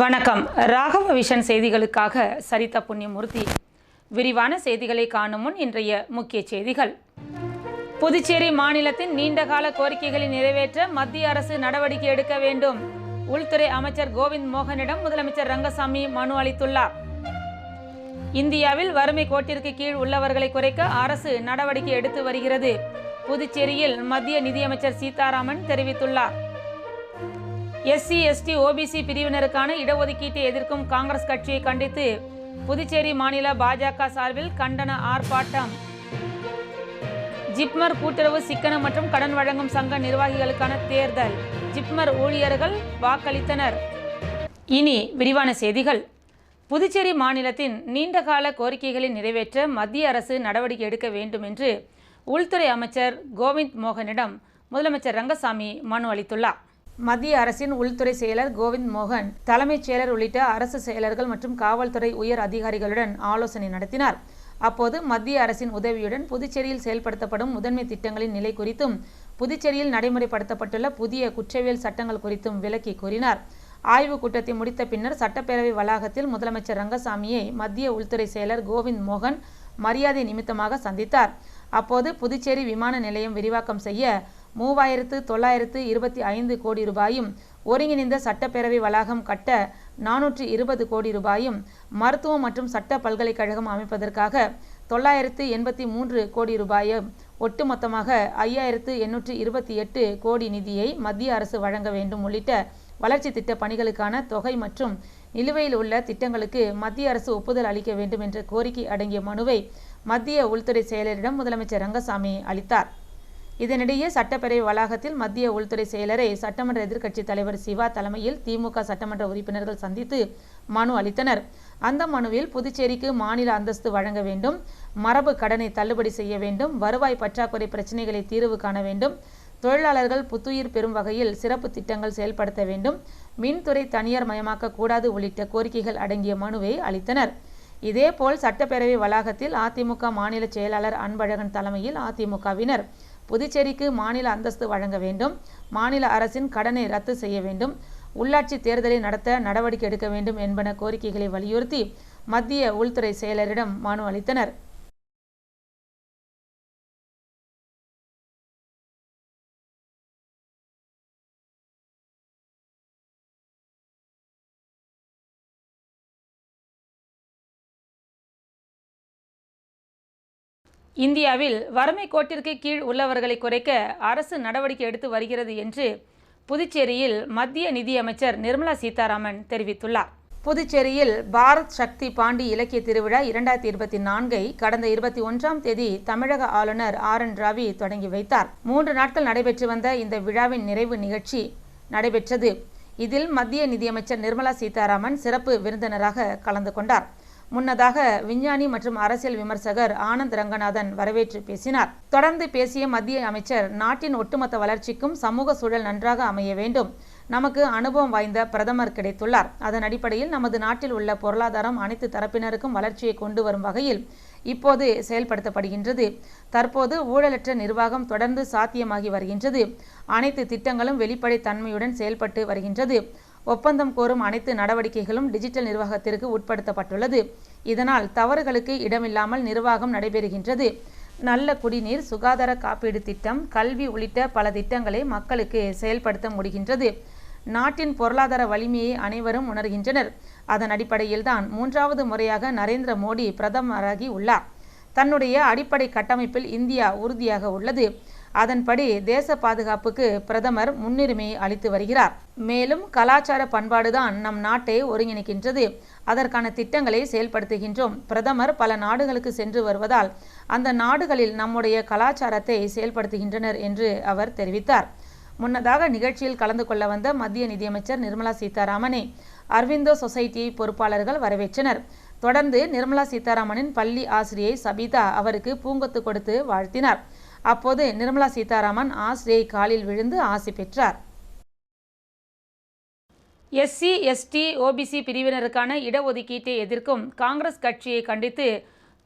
வணக்கம். ராகவ விஷன் செய்திகளுக்காக சரிதா புண்ணியமூர்த்தி. விரிவான செய்திகளை காணும் முன் இன்றைய முக்கிய செய்திகள். புதுச்சேரி மாநிலத்தின் நீண்டகால கோரிக்கைகளை நிறைவேற்ற மத்திய அரசு நடவடிக்கை எடுக்க வேண்டும். உள்துறை அமைச்சர் கோவிந்த் மோகனிடம் முதலமைச்சர் ரங்கசாமி மனு அளித்துள்ளார். இந்தியாவில் வறுமை கோட்டிற்கு கீழ் உள்ளவர்களை குறைக்க அரசு நடவடிக்கை எடுத்து வருகிறது. புதுச்சேரியில் மத்திய நிதியமைச்சர் சீதாராமன் தெரிவித்துள்ளார். எஸ்சி எஸ்டி ஓபிசி பிரிவினருக்கான இடஒதுக்கீட்டை எதிர்க்கும் காங்கிரஸ் கட்சியை கண்டித்து புதுச்சேரி மாநில பாஜக சார்பில் கண்டன ஆர்ப்பாட்டம். ஜிப்மர் கூட்டுறவு சிக்கன மற்றும் கடன் வழங்கும் சங்க நிர்வாகிகளுக்கான தேர்தல். ஜிப்மர் ஊழியர்கள் வாக்களித்தனர். இனி விரிவான செய்திகள். புதுச்சேரி மாநிலத்தின் நீண்டகால கோரிக்கைகளை நிறைவேற்ற மத்திய அரசு நடவடிக்கை எடுக்க வேண்டும் என்று உள்துறை அமைச்சர் கோவிந்த் மோகனிடம் முதலமைச்சர் ரங்கசாமி மனு அளித்துள்ளார். மத்திய அரசின் உள்துறை செயலர் கோவிந்த் மோகன் தலைமைச் செயலர் உள்ளிட்ட அரசு செயலர்கள் மற்றும் காவல்துறை உயர் அதிகாரிகளுடன் ஆலோசனை நடத்தினார். அப்போது மத்திய அரசின் உதவியுடன் புதுச்சேரியில் செயல்படுத்தப்படும் முதன்மை திட்டங்களின் நிலை குறித்தும் புதுச்சேரியில் நடைமுறைப்படுத்தப்பட்டுள்ள புதிய குற்றவியல் சட்டங்கள் குறித்தும் விளக்கி கூறினார். ஆய்வுக் கூட்டத்தை முடித்த பின்னர் சட்டப்பேரவை வளாகத்தில் முதலமைச்சர் ரங்கசாமியை மத்திய உள்துறை செயலர் கோவிந்த் மோகன் மரியாதை நிமித்தமாக சந்தித்தார். அப்போது புதுச்சேரி விமான நிலையம் விரிவாக்கம் செய்ய 3925 கோடி ரூபாயும், ஒருங்கிணைந்த சட்டப்பேரவை வளாகம் கட்ட 420 கோடி ரூபாயும், மருத்துவம் மற்றும் சட்ட பல்கலைக்கழகம் அமைப்பதற்காக 983 கோடி ரூபாயும், ஒட்டுமொத்தமாக 5828 கோடி நிதியை மத்திய அரசு வழங்க வேண்டும் உள்ளிட்ட வளர்ச்சி திட்ட பணிகளுக்கான தொகை மற்றும் நிலுவையில் உள்ள திட்டங்களுக்கு மத்திய அரசு ஒப்புதல் அளிக்க வேண்டும் என்ற கோரிக்கை அடங்கிய மனுவை மத்திய உள்துறை செயலரிடம் முதலமைச்சர் ரங்கசாமி அளித்தார். இதனிடையே சட்டப்பேரவை வளாகத்தில் மத்திய உள்துறை செயலரை சட்டமன்ற எதிர்க்கட்சித் தலைவர் சிவா தலைமையில் திமுக சட்டமன்ற உறுப்பினர்கள் சந்தித்து மனு அளித்தனர். அந்த மனுவில் புதுச்சேரிக்கு மாநில அந்தஸ்து வழங்க வேண்டும், மரபு கடனை தள்ளுபடி செய்ய வேண்டும், வருவாய் பற்றாக்குறை பிரச்சினைகளை தீர்வு காண வேண்டும், தொழிலாளர்கள் புத்துயிர் பெறும் வகையில் சிறப்பு திட்டங்கள் செயல்படுத்த வேண்டும், மின்துறை தனியார் மயமாக்க கூடாது உள்ளிட்ட கோரிக்கைகள் அடங்கிய மனுவை அளித்தனர். இதேபோல் சட்டப்பேரவை வளாகத்தில் அதிமுக மாநில செயலாளர் அன்பழகன் தலைமையில் அதிமுகவினர் புதுச்சேரிக்கு மாநில அந்தஸ்து வழங்க வேண்டும், மாநில அரசின் கடனை ரத்து செய்ய வேண்டும், உள்ளாட்சி தேர்தலை நடத்த நடவடிக்கை எடுக்க வேண்டும் என்பன கோரிக்கைகளை வலியுறுத்தி மத்திய உள்துறை செயலரிடம் மனு அளித்தனர். இந்தியாவில் வறுமை கோட்டிற்கு கீழ் உள்ளவர்களை குறைக்க அரசு நடவடிக்கை எடுத்து வருகிறது என்று புதுச்சேரியில் மத்திய நிதியமைச்சர் நிர்மலா சீதாராமன் தெரிவித்துள்ளார். புதுச்சேரியில் பாரத் சக்தி பாண்டி இலக்கிய திருவிழா 2024 கடந்த 21ஆம் தேதி தமிழக ஆளுநர் RN ராவி தொடங்கி வைத்தார். 3 நாட்கள் நடைபெற்று வந்த இந்த விழாவின் நிறைவு நிகழ்ச்சி நடைபெற்றது. இதில் மத்திய நிதியமைச்சர் நிர்மலா சீதாராமன் சிறப்பு விருந்தினராக கலந்து கொண்டார். முன்னதாக விஞ்ஞானி மற்றும் அரசியல் விமர்சகர் ஆனந்த் ரங்கநாதன் வரவேற்று பேசினார். தொடர்ந்து பேசிய மத்திய அமைச்சர், நாட்டின் ஒட்டுமொத்த வளர்ச்சிக்கும் சமூக சூழல் நன்றாக அமைய வேண்டும். நமக்கு அனுபவம் வாய்ந்த பிரதமர் கிடைத்துள்ளார். அதன் அடிப்படையில் நமது நாட்டில் உள்ள பொருளாதாரம் அனைத்து தரப்பினருக்கும் வளர்ச்சியை கொண்டு வரும் வகையில் இப்போது செயல்படுத்தப்படுகின்றது. தற்போது ஊழலற்ற நிர்வாகம் தொடர்ந்து சாத்தியமாகி வருகின்றது. அனைத்து திட்டங்களும் வெளிப்படைத் தன்மையுடன் செயல்பட்டு வருகின்றது. ஒப்பந்தம் கோரும் அனைத்து நடவடிக்கைகளும் டிஜிட்டல் நிர்வாகத்திற்கு உட்படுத்தப்பட்டுள்ளது. இதனால் தவறுகளுக்கு இடமில்லாமல் நிர்வாகம் நடைபெறுகின்றது. நல்ல குடிநீர், சுகாதார காப்பீடு திட்டம், கல்வி உள்ளிட்ட பல திட்டங்களை மக்களுக்கு செயல்படுத்த முடிகின்றது. நாட்டின் பொருளாதார வலிமையை அனைவரும் உணர்கின்றனர். அதன் அடிப்படையில்தான் 3வது முறையாக நரேந்திர மோடி பிரதமராகி உள்ளார். தன்னுடைய அடிப்படை கட்டமைப்பில் இந்தியா உறுதியாக உள்ளது. அதன்படி தேச பாதுகாப்புக்கு பிரதமர் முன்னுரிமை அளித்து வருகிறார். மேலும் கலாச்சார பண்பாடுதான் நம் நாட்டை ஒருங்கிணைக்கின்றது. அதற்கான திட்டங்களை செயல்படுத்துகின்றோம். பிரதமர் பல நாடுகளுக்கு சென்று வருவதால் அந்த நாடுகளில் நம்முடைய கலாச்சாரத்தை செயல்படுத்துகின்றனர் என்று அவர் தெரிவித்தார். முன்னதாக நிகழ்ச்சியில் கலந்து கொள்ள வந்த மத்திய நிதியமைச்சர் நிர்மலா சீதாராமனை அரவிந்தோ சொசைட்டி பொறுப்பாளர்கள் வரவேற்றனர். தொடர்ந்து நிர்மலா சீதாராமனின் பள்ளி ஆசிரியை சபிதா அவருக்கு பூங்கொத்து கொடுத்து வாழ்த்தினார். அப்போது நிர்மலா சீதாராமன் ஆசிரியை காலில் விழுந்து ஆசி பெற்றார். எஸ்சி எஸ்டி ஓபிசி பிரிவினருக்கான இடஒதுக்கீட்டை எதிர்க்கும் காங்கிரஸ் கட்சியை கண்டித்து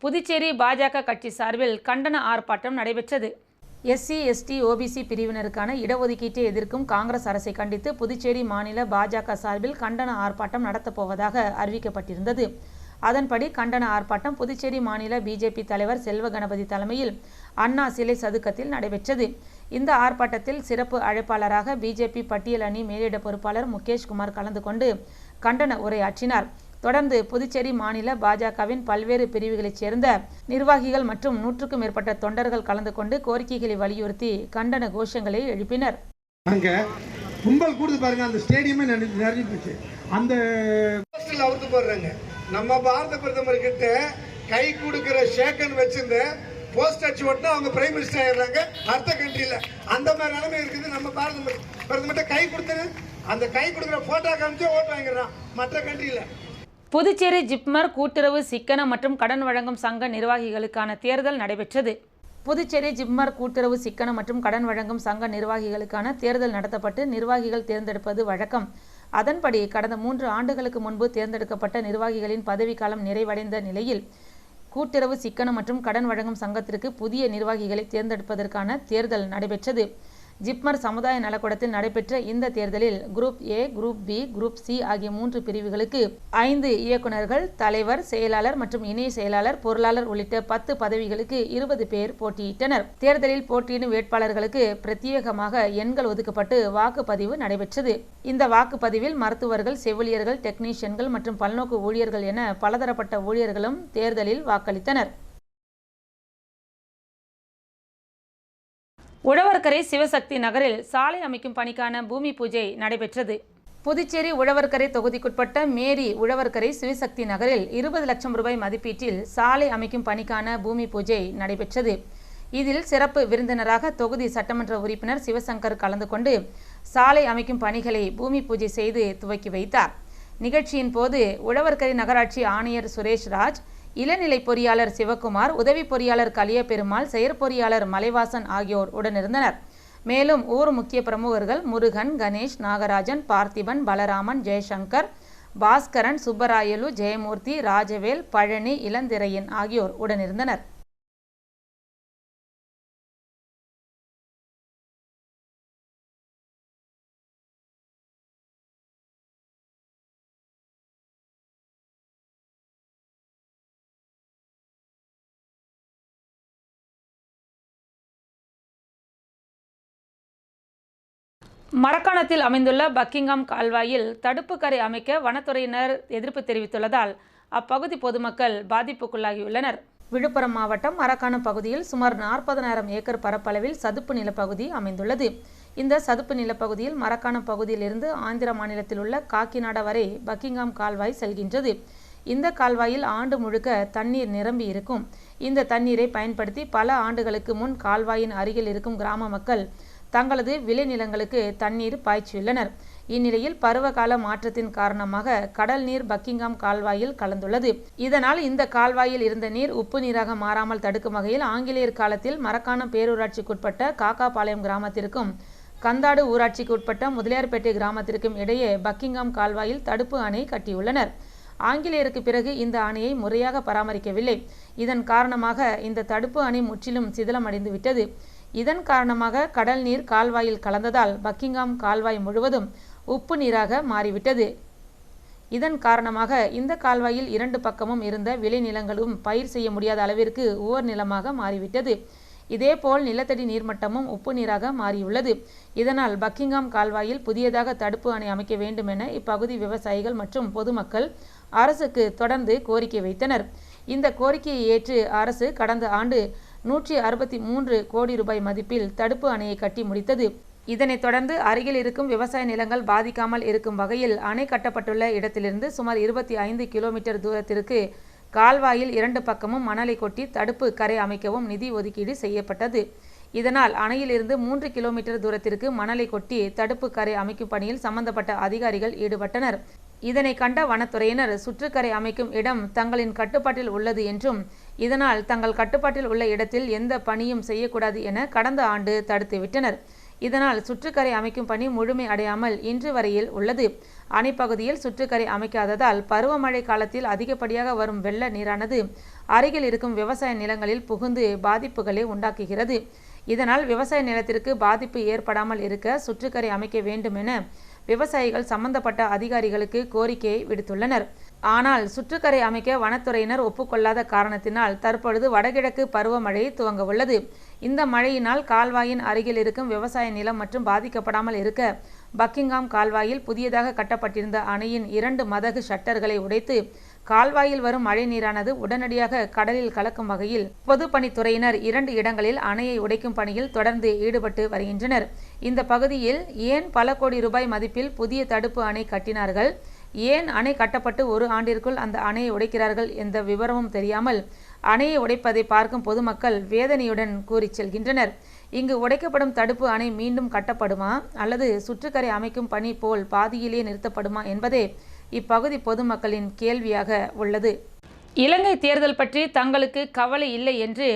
புதுச்சேரி பாஜக கட்சி சார்பில் கண்டன ஆர்ப்பாட்டம் நடைபெற்றது. எஸ்சி, எஸ்டி, ஓபிசி பிரிவினருக்கான இடஒதுக்கீட்டை எதிர்க்கும் காங்கிரஸ் அரசை கண்டித்து புதுச்சேரி மாநில பாஜக சார்பில் கண்டன ஆர்ப்பாட்டம் நடத்தப்போவதாக அறிவிக்கப்பட்டிருந்தது. அதன்படி கண்டன ஆர்ப்பாட்டம் புதுச்சேரி மாநில பிஜேபி தலைவர் செல்வ கணபதி தலைமையில் அண்ணா சிலை சதுக்கத்தில் நடைபெற்றது. இந்த ஆர்ப்பாட்டத்தில் சிறப்பு அழைப்பாளராக பிஜேபி பட்டியல் அணி மேலிட பொறுப்பாளர் முகேஷ்குமார் கலந்து கொண்டு கண்டன உரையாற்றினார். தொடர்ந்து புதுச்சேரி மாநில பாஜகவின் பல்வேறு பிரிவுகளைச் சேர்ந்த நிர்வாகிகள் மற்றும் 100க்கும் மேற்பட்ட தொண்டர்கள் கலந்து கொண்டு கோரிக்கைகளை வலியுறுத்தி கண்டன கோஷங்களை எழுப்பினர். கும்பல் கூடுது பாருங்க, அந்த ஸ்டேடியமே நிறைஞ்சு போச்சு. அந்த அவுத்து போடுறாங்க. நம்ம பாரத பிரதமர் கிட்ட கை கொடுக்கிற ஷேக்கன் வச்சிருந்த போஸ்ட் அடிச்சு ஓட்டினா அவங்க பிரைம் மினிஸ்டர் ஆயிடுறாங்க அடுத்த கண்ட்ரியில. அந்த மாதிரி நிலைமை இருக்குது. நம்ம பாரத பிரதமர்கிட்ட கை கொடுத்து அந்த கை கொடுக்குற போட்டோ காமிச்சு ஓட்டு வாங்கிடுறான் மற்ற கண்ட்ரியில. புதுச்சேரி ஜிப்மர் கூட்டுறவு சிக்கன மற்றும் கடன் வழங்கும் சங்க நிர்வாகிகளுக்கான தேர்தல் நடைபெற்றது. புதுச்சேரி ஜிப்மர் கூட்டுறவு சிக்கன மற்றும் கடன் வழங்கும் சங்க நிர்வாகிகளுக்கான தேர்தல் நடத்தப்பட்டு நிர்வாகிகள் தேர்ந்தெடுப்பது வழக்கம். அதன்படி கடந்த 3 ஆண்டுகளுக்கு முன்பு தேர்ந்தெடுக்கப்பட்ட நிர்வாகிகளின் பதவிக்காலம் நிறைவடைந்த நிலையில் கூட்டுறவு சிக்கன மற்றும் கடன் வழங்கும் சங்கத்திற்கு புதிய நிர்வாகிகளை தேர்ந்தெடுப்பதற்கான தேர்தல் நடைபெற்றது. ஜிப்மர் சமுதாய நலக்கூடத்தில் நடைபெற்ற இந்த தேர்தலில் group A, group B, group C ஆகிய 3 பிரிவுகளுக்கு 5 இயக்குநர்கள், தலைவர், செயலாளர் மற்றும் இணை செயலாளர், பொருளாளர் உள்ளிட்ட 10 பதவிகளுக்கு 20 பேர் போட்டியிட்டனர். தேர்தலில் போட்டியிடும் வேட்பாளர்களுக்கு பிரத்யேகமாக எண்கள் ஒதுக்கப்பட்டு வாக்குப்பதிவு நடைபெற்றது. இந்த வாக்குப்பதிவில் மருத்துவர்கள், செவிலியர்கள், டெக்னீஷியன்கள் மற்றும் பல்நோக்கு ஊழியர்கள் என பலதரப்பட்ட ஊழியர்களும் தேர்தலில் வாக்களித்தனர். உழவர்கரை சிவசக்தி நகரில் சாலை அமைக்கும் பணிக்கான பூமி பூஜை நடைபெற்றது. புதுச்சேரி உழவர்கரை தொகுதிக்குட்பட்ட மேரி உழவர்கரை சிவசக்தி நகரில் 20 லட்சம் ரூபாய் மதிப்பீட்டில் சாலை அமைக்கும் பணிக்கான பூமி பூஜை நடைபெற்றது. இதில் சிறப்பு விருந்தினராக தொகுதி சட்டமன்ற உறுப்பினர் சிவசங்கர் கலந்து கொண்டு சாலை அமைக்கும் பணிகளை பூமி பூஜை செய்து துவக்கி வைத்தார். நிகழ்ச்சியின் போது உழவர்கரை நகராட்சி ஆணையர் சுரேஷ்ராஜ், இளநிலை பொறியாளர் சிவகுமார், உதவி பொறியாளர் கலியபெருமாள், செயற்பொறியாளர் மலைவாசன் ஆகியோர் உடனிருந்தனர். மேலும் ஊர் முக்கிய பிரமுகர்கள் முருகன், கணேஷ், நாகராஜன், பார்த்திபன், பலராமன், ஜெயசங்கர், பாஸ்கரன், சுப்பராயலு, ஜெயமூர்த்தி, ராஜவேல், பழனி, இளந்திரையன் ஆகியோர் உடனிருந்தனர். மரக்காணத்தில் அமைந்துள்ள பக்கிங்ஹாம் கால்வாயில் தடுப்பு கரை அமைக்க வனத்துறையினர் எதிர்ப்பு தெரிவித்துள்ளதால் அப்பகுதி பொதுமக்கள் பாதிப்புக்குள்ளாகியுள்ளனர். விழுப்புரம் மாவட்டம் மரக்காணம் பகுதியில் சுமார் 40,000 ஏக்கர் பரப்பளவில் சதுப்பு நிலப்பகுதி அமைந்துள்ளது. இந்த சதுப்பு நிலப்பகுதியில் மரக்காணம் பகுதியிலிருந்து ஆந்திர மாநிலத்தில் உள்ள காக்கிநாடா வரை பக்கிங்ஹாம் கால்வாய் செல்கின்றது. இந்த கால்வாயில் ஆண்டு முழுக்க தண்ணீர் நிரம்பி இருக்கும். இந்த தண்ணீரை பயன்படுத்தி பல ஆண்டுகளுக்கு முன் கால்வாயின் அருகில் இருக்கும் கிராம மக்கள் தங்களது விளைநிலங்களுக்கு தண்ணீர் பாய்ச்சியுள்ளனர். இந்நிலையில் பருவகால மாற்றத்தின் காரணமாக கடல் நீர் பக்கிங்ஹாம் கால்வாயில் கலந்துள்ளது. இதனால் இந்த கால்வாயில் இருந்த நீர் உப்பு நீராக மாறாமல் தடுக்கும் வகையில் ஆங்கிலேயர் காலத்தில் மரக்காணம் பேரூராட்சிக்குட்பட்ட காக்காபாளையம் கிராமத்திற்கும் கந்தாடு ஊராட்சிக்கு உட்பட்ட முதலியார்பேட்டை கிராமத்திற்கும் இடையே பக்கிங்ஹாம் கால்வாயில் தடுப்பு அணை கட்டியுள்ளனர். ஆங்கிலேயருக்கு பிறகு இந்த அணையை முறையாக பராமரிக்கவில்லை. இதன் காரணமாக இந்த தடுப்பு அணை முற்றிலும் சிதிலமடைந்து விட்டது. இதன் காரணமாக கடல் நீர் கால்வாயில் கலந்ததால் பக்கிங்ஹாம் கால்வாய் முழுவதும் உப்பு நீராக மாறிவிட்டது. இதன் காரணமாக இந்த கால்வாயில் 2 பக்கமும் இருந்த விளைநிலங்களும் பயிர் செய்ய முடியாத அளவிற்கு உவர் நிலமாக மாறிவிட்டது. இதேபோல் நிலத்தடி நீர்மட்டமும் உப்பு நீராக மாறியுள்ளது. இதனால் பக்கிங்ஹாம் கால்வாயில் புதியதாக தடுப்பு அணை அமைக்க வேண்டும் என இப்பகுதி விவசாயிகள் மற்றும் பொதுமக்கள் அரசுக்கு தொடர்ந்து கோரிக்கை வைத்தனர். இந்த கோரிக்கையை ஏற்று அரசு கடந்த ஆண்டு 163 கோடி ரூபாய் மதிப்பில் தடுப்பு அணையை கட்டி முடித்தது. இதனைத் தொடர்ந்து அருகில் இருக்கும் விவசாய நிலங்கள் பாதிக்காமல் இருக்கும் வகையில் அணை கட்டப்பட்டுள்ள இடத்திலிருந்து சுமார் 25 கிலோமீட்டர் தூரத்திற்கு கால்வாயில் 2 பக்கமும் மணலை கொட்டி தடுப்பு கரை அமைக்கவும் நிதி ஒதுக்கீடு செய்யப்பட்டது. இதனால் அணையிலிருந்து 3 கிலோமீட்டர் தூரத்திற்கு மணலை கொட்டி தடுப்பு கரை அமைக்கும் பணியில் சம்பந்தப்பட்ட அதிகாரிகள் ஈடுபட்டனர். இதனை கண்ட வனத்துறையினர் சுற்றுக்கரை அமைக்கும் இடம் தங்களின் கட்டுப்பாட்டில் உள்ளது என்றும் இதனால் தங்கள் கட்டுப்பாட்டில் உள்ள இடத்தில் எந்த பணியும் செய்யக்கூடாது என கடந்த ஆண்டு தடுத்துவிட்டனர். இதனால் சுற்றுக்கரை அமைக்கும் பணி முழுமை அடையாமல் இன்று வரையில் உள்ளது. அணைப்பகுதியில் சுற்றுக்கரை அமைக்காததால் பருவமழை காலத்தில் அதிகப்படியாக வரும் வெள்ள நீரானது அருகில் இருக்கும் விவசாய நிலங்களில் புகுந்து பாதிப்புகளை உண்டாக்குகிறது. இதனால் விவசாய நிலத்திற்கு பாதிப்பு ஏற்படாமல் இருக்க சுற்றுக்கரை அமைக்க வேண்டும் என விவசாயிகள் சம்பந்தப்பட்ட அதிகாரிகளுக்கு கோரிக்கையை விடுத்துள்ளனர். ஆனால் சுற்றுக்கரை அமைக்க வனத்துறையினர் ஒப்புக்கொள்ளாத காரணத்தினால் தற்பொழுது வடகிழக்கு பருவமழை துவங்க உள்ளது. இந்த மழையினால் கால்வாயின் அருகில் இருக்கும் விவசாய நிலம் மற்றும் பாதிக்கப்படாமல் இருக்க பக்கிங்ஹாம் கால்வாயில் புதியதாக கட்டப்பட்டிருந்த அணையின் 2 மதகு ஷட்டர்களை உடைத்து கால்வாயில் வரும் மழை நீரானது உடனடியாக கடலில் கலக்கும் வகையில் பொதுப்பணித்துறையினர் 2 இடங்களில் அணையை உடைக்கும் பணியில் தொடர்ந்து ஈடுபட்டு வருகின்றனர். இந்த பகுதியில் ஏன் பல கோடி ரூபாய் மதிப்பில் புதிய தடுப்பு அணை கட்டினார்கள், ஏன் அணை கட்டப்பட்டு 1 ஆண்டிற்குள் அந்த அணையை உடைக்கிறார்கள் என்ற விவரமும் தெரியாமல் அணையை உடைப்பதை பார்க்கும் பொதுமக்கள் வேதனையுடன் கூறி செல்கின்றனர். இங்கு உடைக்கப்படும் தடுப்பு அணை மீண்டும் கட்டப்படுமா அல்லது சுற்றுக்கரை அமைக்கும் பணி போல் பாதியிலே நிறுத்தப்படுமா என்பதே இப்பகுதி பொதுமக்களின் கேள்வியாக உள்ளது. இலங்கை தேர்தல் பற்றி தங்களுக்கு கவலை இல்லை என்று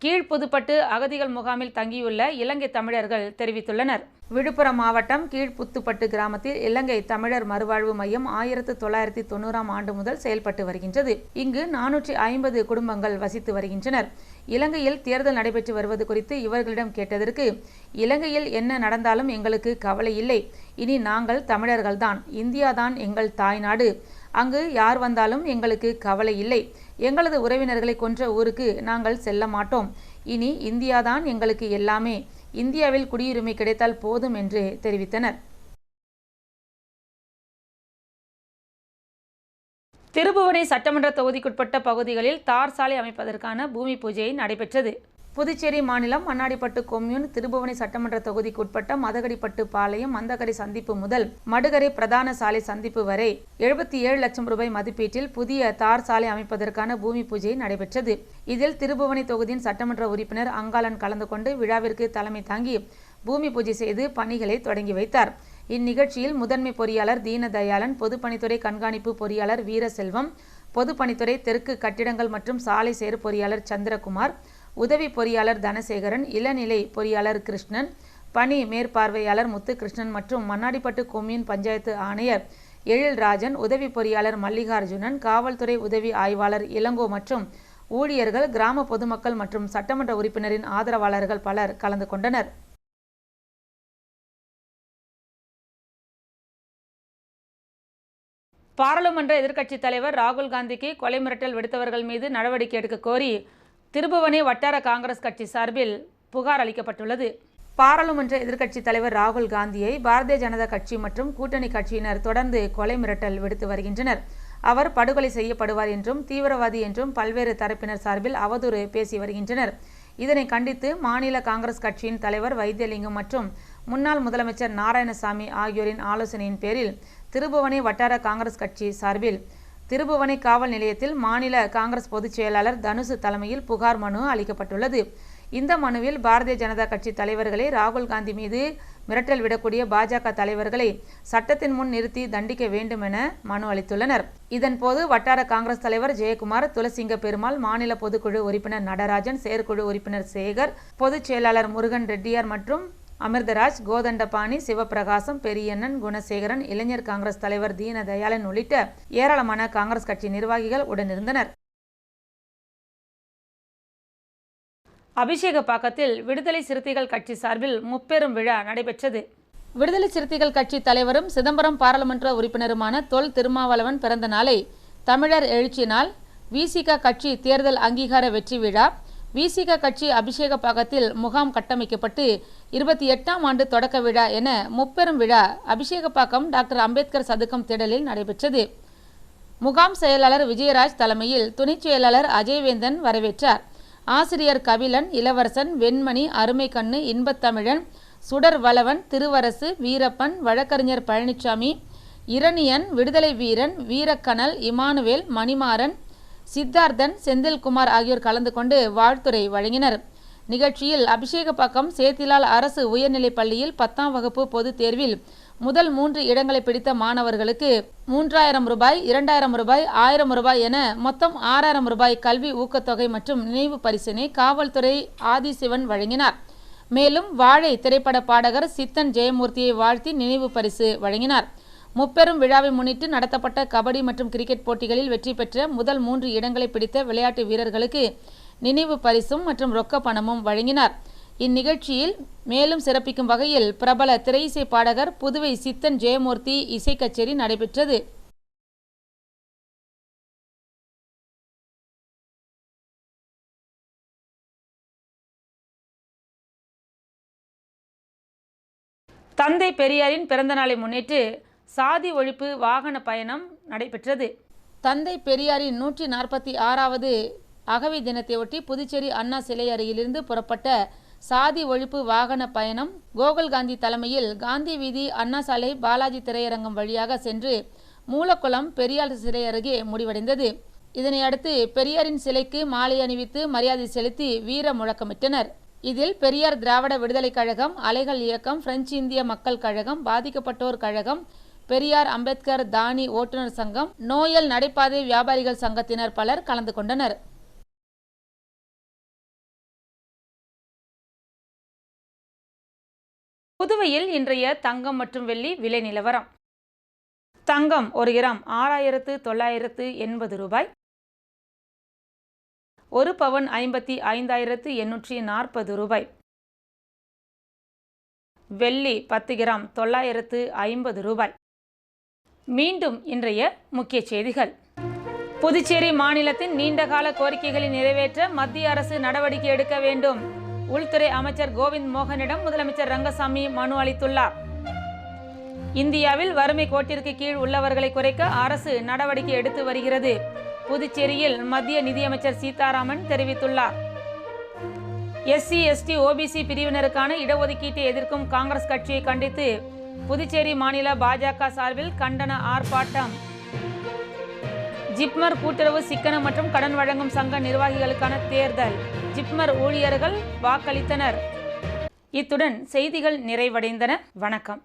கீழ்புதுப்பட்டு அகதிகள் முகாமில் தங்கியுள்ள இலங்கை தமிழர்கள் தெரிவித்துள்ளனர். விழுப்புரம் மாவட்டம் கீழ்புத்துப்பட்டு கிராமத்தில் இலங்கை தமிழர் மறுவாழ்வு மையம் 1990ஆம் ஆண்டு முதல் செயல்பட்டு வருகின்றது. இங்கு 450 குடும்பங்கள் வசித்து வருகின்றனர். இலங்கையில் தேர்தல் நடைபெற்று வருவது குறித்து இவர்களிடம் கேட்டதற்கு, இலங்கையில் என்ன நடந்தாலும் எங்களுக்கு கவலை இல்லை, இனி நாங்கள் தமிழர்கள்தான், இந்தியாதான் எங்கள் தாய்நாடு, அங்கு யார் வந்தாலும் எங்களுக்கு கவலை இல்லை, எங்களது உறவினர்களை கொன்ற ஊருக்கு நாங்கள் செல்ல மாட்டோம், இனி இந்தியாதான் எங்களுக்கு எல்லாமே, இந்தியாவில் குடியுரிமை கிடைத்தால் போதும் என்று தெரிவித்தனர். திருபுவனை சட்டமன்ற தொகுதிக்குட்பட்ட பகுதிகளில் தார் சாலை அமைப்பதற்கான பூமி பூஜை நடைபெற்றது. புதுச்சேரி மாநிலம் மண்ணாடிப்பட்டு கொம்யூன் திருபுவனை சட்டமன்ற தொகுதிக்குட்பட்ட மதகடிப்பட்டு பாளையம் மந்தகரி சந்திப்பு முதல் மடுகரை பிரதான சாலை சந்திப்பு வரை 77 லட்சம் ரூபாய் மதிப்பீட்டில் புதிய தார் சாலை அமைப்பதற்கான பூமி பூஜை நடைபெற்றது. இதில் திருபுவனை தொகுதியின் சட்டமன்ற உறுப்பினர் அங்காளன் கலந்து கொண்டு விழாவிற்கு தலைமை தாங்கி பூமி பூஜை செய்து பணிகளை தொடங்கி வைத்தார். இந்நிகழ்ச்சியில் முதன்மை பொறியாளர் தீனதயாளன், பொதுப்பணித்துறை கண்காணிப்பு பொறியாளர் வீரசெல்வம், பொதுப்பணித்துறை தெற்கு கட்டிடங்கள் மற்றும் சாலை சேறு பொறியாளர் சந்திரகுமார், உதவி பொறியாளர் தனசேகரன், இளநிலை பொறியாளர் கிருஷ்ணன், பணி மேற்பார்வையாளர் முத்துகிருஷ்ணன் மற்றும் மண்ணாடிப்பட்டு கொம்யூன் பஞ்சாயத்து ஆணையர் எழில்ராஜன், உதவி பொறியாளர் மல்லிகார்ஜுனன், காவல்துறை உதவி ஆய்வாளர் இளங்கோ மற்றும் ஊழியர்கள், கிராம பொதுமக்கள் மற்றும் சட்டமன்ற உறுப்பினரின் ஆதரவாளர்கள் பலர் கலந்து கொண்டனர். பாராளுமன்ற எதிர்க்கட்சித் தலைவர் ராகுல் காந்திக்கு கொலை மிரட்டல் விடுத்தவர்கள் மீது நடவடிக்கை எடுக்க கோரி திருபுவனை வட்டார காங்கிரஸ் கட்சி சார்பில் புகார் அளிக்கப்பட்டுள்ளது. பாராளுமன்ற எதிர்க்கட்சித் தலைவர் ராகுல் காந்தியை பாரதிய ஜனதா கட்சி மற்றும் கூட்டணி கட்சியினர் தொடர்ந்து கொலை மிரட்டல் விடுத்து வருகின்றனர். அவர் படுகொலை செய்யப்படுவார் என்றும் தீவிரவாதி என்றும் பல்வேறு தரப்பினர் சார்பில் அவதூறு பேசி வருகின்றனர். இதனை கண்டித்து மாநில காங்கிரஸ் கட்சியின் தலைவர் வைத்தியலிங்கம் மற்றும் முன்னாள் முதலமைச்சர் நாராயணசாமி ஆகியோரின் ஆலோசனையின் பேரில் திருபுவனை வட்டார காங்கிரஸ் கட்சி சார்பில் திருபுவனை காவல் நிலையத்தில் மாநில காங்கிரஸ் பொதுச் செயலாளர் தனுசு தலைமையில் புகார் மனு அளிக்கப்பட்டுள்ளது. இந்த மனுவில் பாரதிய ஜனதா கட்சி தலைவர்களை ராகுல் காந்தி மீது மிரட்டல் விடக்கூடிய பாஜக தலைவர்களை சட்டத்தின் முன் நிறுத்தி தண்டிக்க வேண்டும் என மனு அளித்துள்ளனர். இதன்போது வட்டார காங்கிரஸ் தலைவர் ஜெயக்குமார், துளசிங்க பெருமாள், மாநில பொதுக்குழு உறுப்பினர் நடராஜன், செயற்குழு உறுப்பினர் சேகர், பொதுச் செயலாளர் முருகன் ரெட்டியார் மற்றும் அமிர்தராஜ், கோதண்டபாணி, சிவபிரகாசம், பெரியண்ணன், குணசேகரன், இளைஞர் காங்கிரஸ் தலைவர் தீனதயாளன் உள்ளிட்ட ஏராளமான காங்கிரஸ் கட்சி நிர்வாகிகள் உடனிருந்தனர். அபிஷேகப்பாக்கத்தில் விடுதலை சிறுத்தைகள் கட்சி சார்பில் முப்பெரும் விழா நடைபெற்றது. விடுதலை சிறுத்தைகள் கட்சி தலைவரும் சிதம்பரம் பாராளுமன்ற உறுப்பினருமான தொல் திருமாவளவன் பிறந்த நாளை தமிழர் எழுச்சி நாள், விசிக கட்சி தேர்தல் அங்கீகார வெற்றி விழா, விசிக கட்சி அபிஷேகப்பாக்கத்தில் முகாம் கட்டமைக்கப்பட்டு 28ஆம் ஆண்டு தொடக்க விழா என முப்பெரும் விழா அபிஷேகப்பாக்கம் டாக்டர் அம்பேத்கர் சதுக்கம் திடலில் நடைபெற்றது. முகாம் செயலாளர் விஜயராஜ் தலைமையில் துணைச் செயலாளர் அஜய்வேந்தன் வரவேற்றார். ஆசிரியர் கபிலன், இளவரசன், வெண்மணி, அருமைக்கண்ணு, இன்பத்தமிழன், சுடர் வளவன், திருவரசு, வீரப்பன், வழக்கறிஞர் பழனிசாமி, இரணியன், விடுதலை வீரன், வீரக்கனல், இமானுவேல், மணிமாறன், சித்தார்த்தன், செந்தில்குமார் ஆகியோர் கலந்து கொண்டு வாழ்த்துரை வழங்கினர். நிகழ்ச்சியில் அபிஷேகப்பாக்கம் சேத்திலால் அரசு உயர்நிலைப் பள்ளியில் 10ஆம் வகுப்பு பொதுத் தேர்வில் முதல் 3 இடங்களை பிடித்த மாணவர்களுக்கு 3000 ரூபாய், 2000 ரூபாய், 1000 ரூபாய் என மொத்தம் 6000 ரூபாய் கல்வி ஊக்கத்தொகை மற்றும் நினைவு பரிசினை காவல்துறை ஆதிசிவன் வழங்கினார். மேலும் வாழை திரைப்பட பாடகர் சித்தன் ஜெயமூர்த்தியை வாழ்த்தி நினைவு பரிசு வழங்கினார். முப்பெரும் விழாவை முன்னிட்டு நடத்தப்பட்ட கபடி மற்றும் கிரிக்கெட் போட்டிகளில் வெற்றி பெற்ற முதல் 3 இடங்களை பிடித்த விளையாட்டு வீரர்களுக்கு நினைவு பரிசும் மற்றும் ரொக்க பணமும் வழங்கினார். இந்நிகழ்ச்சியில் மேலும் சிறப்பிக்கும் வகையில் பிரபல திரையிசை பாடகர் புதுவை சித்தன் ஜெயமூர்த்தி இசை கச்சேரி நடைபெற்றது. தந்தை பெரியாரின் பிறந்தநாளை முன்னிட்டு சாதி ஒழிப்பு வாகன பயணம் நடைபெற்றது. தந்தை பெரியாரின் 146வது அகவை தினத்தையொட்டி புதுச்சேரி அண்ணா சிலை அருகிலிருந்து புறப்பட்ட சாதி ஒழிப்பு வாகன பயணம் கோகுல்காந்தி தலைமையில் காந்தி வீதி, அண்ணா சாலை, பாலாஜி திரையரங்கம் வழியாக சென்று மூலக்குளம் பெரியார் சிலை அருகே முடிவடைந்தது. இதனையடுத்து பெரியாரின் சிலைக்கு மாலை அணிவித்து மரியாதை செலுத்தி வீர முழக்கமிட்டனர். இதில் பெரியார் திராவிட விடுதலை கழகம், அலைகள் இயக்கம், பிரெஞ்சு இந்திய மக்கள் கழகம், பாதிக்கப்பட்டோர் கழகம், பெரியார் அம்பேத்கர் தானி ஓட்டுநர் சங்கம், நோயல் நடைபாதை வியாபாரிகள் சங்கத்தினர் பலர் கலந்து கொண்டனர். புதுவையில் இன்றைய தங்கம் மற்றும் வெள்ளி விலை நிலவரம். தங்கம் 1 கிராம் 6980 ரூபாய், 1 பவுன் 55,840 ரூபாய். வெள்ளி 10 கிராம் 950 ரூபாய். மீண்டும் இன்றைய முக்கிய செய்திகள். புதுச்சேரி மாநிலத்தின் நீண்டகால கோரிக்கைகளை நிறைவேற்ற மத்திய அரசு நடவடிக்கை எடுக்க வேண்டும். உள்துறை அமைச்சர் கோவிந்த் மோகனிடம் முதலமைச்சர் ரங்கசாமி மனு அளித்துள்ளார். இந்தியாவில் வறுமை கோட்டிற்கு கீழ் உள்ளவர்களை குறைக்க அரசு நடவடிக்கை எடுத்து வருகிறது. புதுச்சேரியில் மத்திய நிதியமைச்சர் சீதாராமன் தெரிவித்துள்ளார். SC, ST, OBC பிரிவினருக்கான இடஒதுக்கீட்டை எதிர்க்கும் காங்கிரஸ் கட்சியை கண்டித்து புதுச்சேரி மாநில பாஜக சார்பில் கண்டன ஆர்ப்பாட்டம். ஜிப்மர் கூட்டுறவு சிக்கன மற்றும் கடன் வழங்கும் சங்க நிர்வாகிகளுக்கான தேர்தல். ஜிப்மர் ஊழியர்கள் வாக்களித்தனர். இத்துடன் செய்திகள் நிறைவடைந்தன. வணக்கம்.